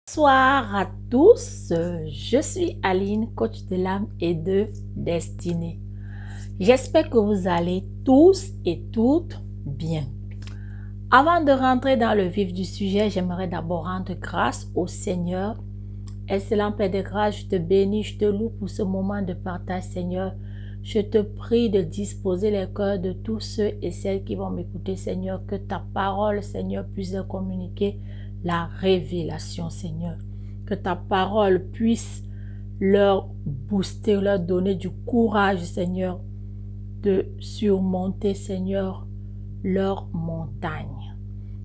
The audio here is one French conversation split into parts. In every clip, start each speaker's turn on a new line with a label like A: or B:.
A: Bonsoir à tous, je suis Aline, coach de l'âme et de destinée. J'espère que vous allez tous et toutes bien. Avant de rentrer dans le vif du sujet, j'aimerais d'abord rendre grâce au Seigneur. Excellent Père de grâce, je te bénis, je te loue pour ce moment de partage, Seigneur. Je te prie de disposer les cœurs de tous ceux et celles qui vont m'écouter, Seigneur, que ta parole, Seigneur, puisse leur communiquer la révélation, Seigneur. Que ta parole puisse leur booster, leur donner du courage, Seigneur, de surmonter, Seigneur, leur montagne.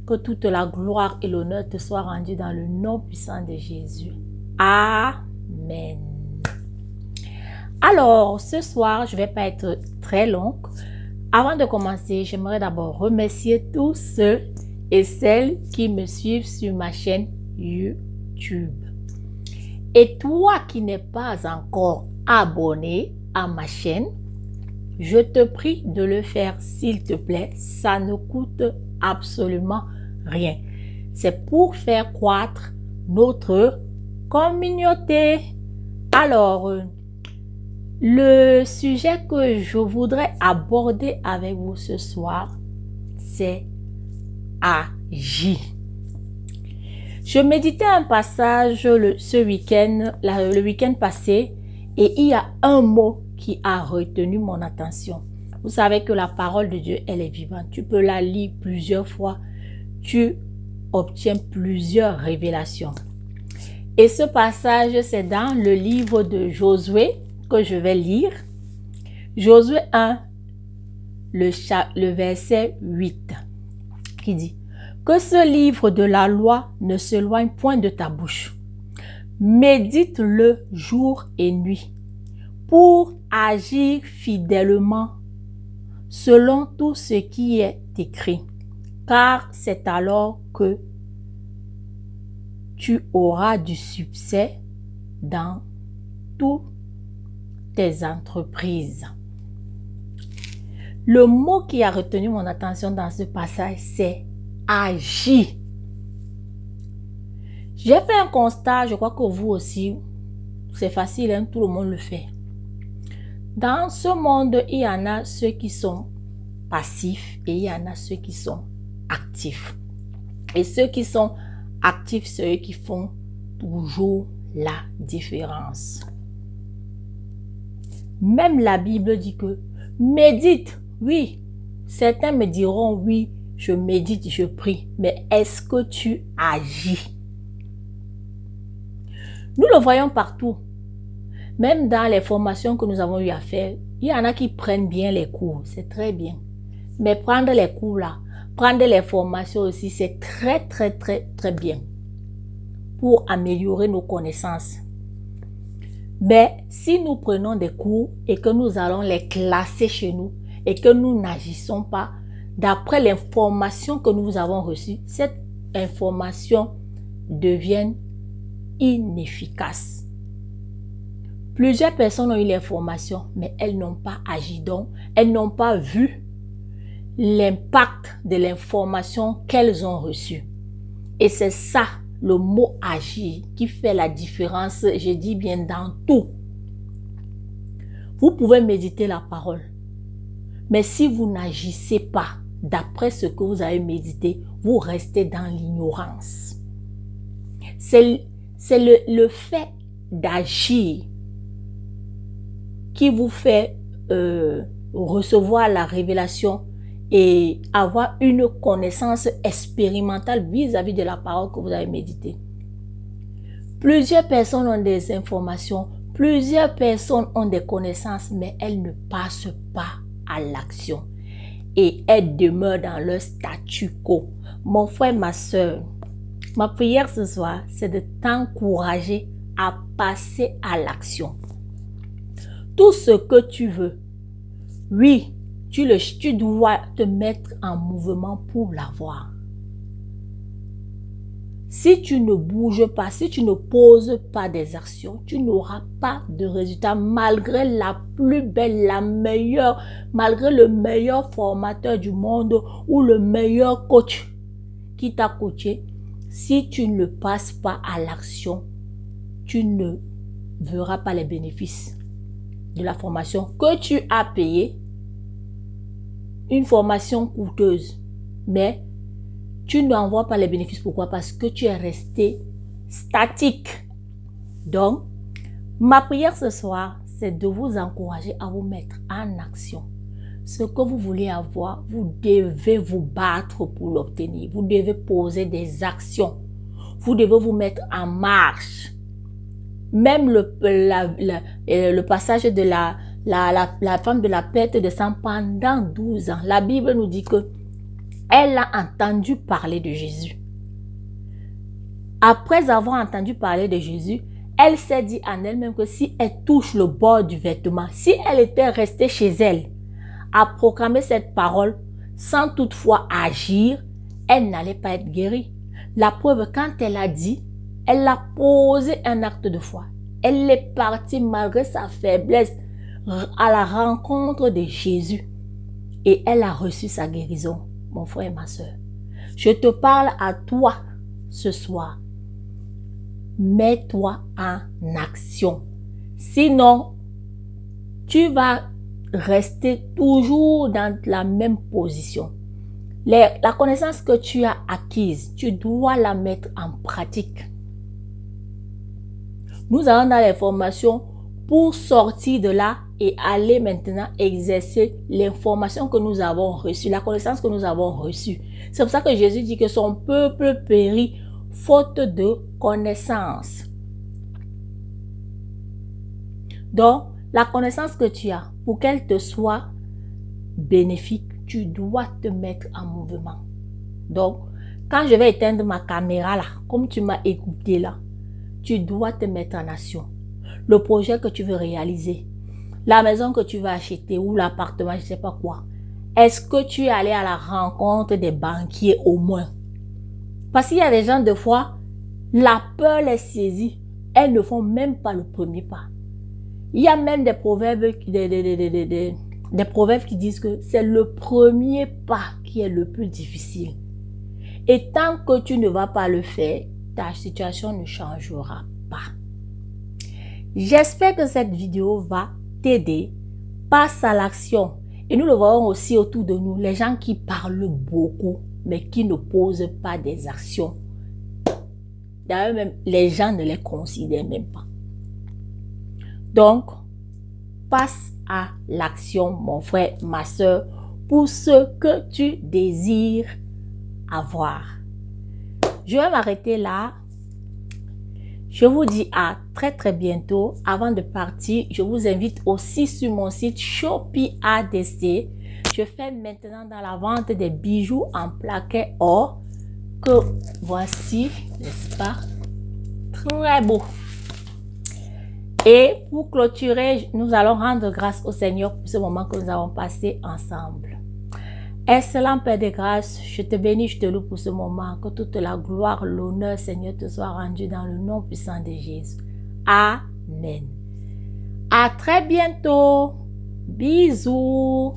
A: Que toute la gloire et l'honneur te soient rendus dans le nom puissant de Jésus. Amen. Alors, ce soir, je ne vais pas être très longue. Avant de commencer, j'aimerais d'abord remercier tous ceux et celles qui me suivent sur ma chaîne YouTube. Et toi qui n'es pas encore abonné à ma chaîne, je te prie de le faire s'il te plaît. Ça ne coûte absolument rien. C'est pour faire croître notre communauté. Alors, le sujet que je voudrais aborder avec vous ce soir, c'est agir. Je méditais un passage le week-end passé, et il y a un mot qui a retenu mon attention. Vous savez que la parole de Dieu, elle est vivante. Tu peux la lire plusieurs fois. Tu obtiens plusieurs révélations. Et ce passage, c'est dans le livre de Josué que je vais lire. Josué 1, le verset 8, qui dit: que ce livre de la loi ne s'éloigne point de ta bouche. Médite-le jour et nuit pour agir fidèlement selon tout ce qui est écrit, car c'est alors que tu auras du succès dans toutes tes entreprises. Le mot qui a retenu mon attention dans ce passage, c'est agir. J'ai fait un constat, je crois que vous aussi, c'est facile, hein, tout le monde le fait. Dans ce monde, il y en a ceux qui sont passifs et il y en a ceux qui sont actifs. Et ceux qui sont actifs, c'est eux qui font toujours la différence. Même la Bible dit que médite, oui. Certains me diront oui, je médite, je prie, mais est-ce que tu agis? Nous le voyons partout. Même dans les formations que nous avons eu à faire, il y en a qui prennent bien les cours, c'est très bien. Mais prendre les cours là, prendre les formations aussi, c'est très bien pour améliorer nos connaissances. Mais si nous prenons des cours et que nous allons les classer chez nous et que nous n'agissons pas d'après l'information que nous avons reçue, cette information devient inefficace. Plusieurs personnes ont eu l'information, mais elles n'ont pas agi, donc elles n'ont pas vu l'impact de l'information qu'elles ont reçue. Et c'est ça, le mot agir, qui fait la différence, je dis bien dans tout. Vous pouvez méditer la parole, mais si vous n'agissez pas d'après ce que vous avez médité, vous restez dans l'ignorance. C'est le fait d'agir qui vous fait recevoir la révélation et avoir une connaissance expérimentale vis-à-vis de la parole que vous avez méditée. Plusieurs personnes ont des informations, plusieurs personnes ont des connaissances, mais elles ne passent pas à l'action. Et elles demeurent dans leur statu quo. Mon frère, ma soeur, ma prière ce soir, c'est de t'encourager à passer à l'action. Tout ce que tu veux, oui, tu dois te mettre en mouvement pour l'avoir. Si tu ne bouges pas, si tu ne poses pas des actions, tu n'auras pas de résultat malgré la plus belle, la meilleure, malgré le meilleur formateur du monde ou le meilleur coach qui t'a coaché. si tu ne passes pas à l'action, tu ne verras pas les bénéfices de la formation que tu as payée. Une formation coûteuse, mais tu n'en vois pas les bénéfices. Pourquoi? Parce que tu es resté statique. Donc, ma prière ce soir, c'est de vous encourager à vous mettre en action. Ce que vous voulez avoir, vous devez vous battre pour l'obtenir. Vous devez poser des actions. Vous devez vous mettre en marche. Même le passage de la femme de la perte de sang pendant 12 ans. La Bible nous dit que elle a entendu parler de Jésus. Après avoir entendu parler de Jésus, elle s'est dit en elle-même que si elle touche le bord du vêtement, si elle était restée chez elle, à proclamer cette parole sans toutefois agir, elle n'allait pas être guérie. La preuve, quand elle a dit, elle a posé un acte de foi. Elle est partie malgré sa faiblesse à la rencontre de Jésus. Et elle a reçu sa guérison, mon frère et ma soeur. Je te parle à toi ce soir. Mets-toi en action. Sinon, tu vas rester toujours dans la même position. La connaissance que tu as acquise, tu dois la mettre en pratique. Nous allons dans les formations pour sortir de là et aller maintenant exercer l'information que nous avons reçue, la connaissance que nous avons reçue. C'est pour ça que Jésus dit que son peuple périt faute de connaissance. Donc, la connaissance que tu as, pour qu'elle te soit bénéfique, tu dois te mettre en mouvement. Donc, quand je vais éteindre ma caméra là, comme tu m'as écouté là, tu dois te mettre en action. Le projet que tu veux réaliser, la maison que tu veux acheter ou l'appartement, je ne sais pas quoi. Est-ce que tu es allé à la rencontre des banquiers au moins? Parce qu'il y a des gens, de fois, la peur les saisit. Elles ne font même pas le premier pas. Il y a même des proverbes, des proverbes qui disent que c'est le premier pas qui est le plus difficile. Et tant que tu ne vas pas le faire, ta situation ne changera pas. J'espère que cette vidéo va t'aider. Passe à l'action. Et nous le voyons aussi autour de nous, les gens qui parlent beaucoup, mais qui ne posent pas des actions. D'ailleurs, même les gens ne les considèrent même pas. Donc, passe à l'action, mon frère, ma soeur, pour ce que tu désires avoir. Je vais m'arrêter là. Je vous dis à très bientôt. Avant de partir, je vous invite aussi sur mon site Shopee ADC. Je fais maintenant dans la vente des bijoux en plaqué or que voici, n'est-ce pas? Très beau. Et pour clôturer, nous allons rendre grâce au Seigneur pour ce moment que nous avons passé ensemble. Excellent Père de grâce, je te bénis, je te loue pour ce moment. Que toute la gloire, l'honneur, Seigneur, te soit rendu dans le nom puissant de Jésus. Amen. À très bientôt. Bisous.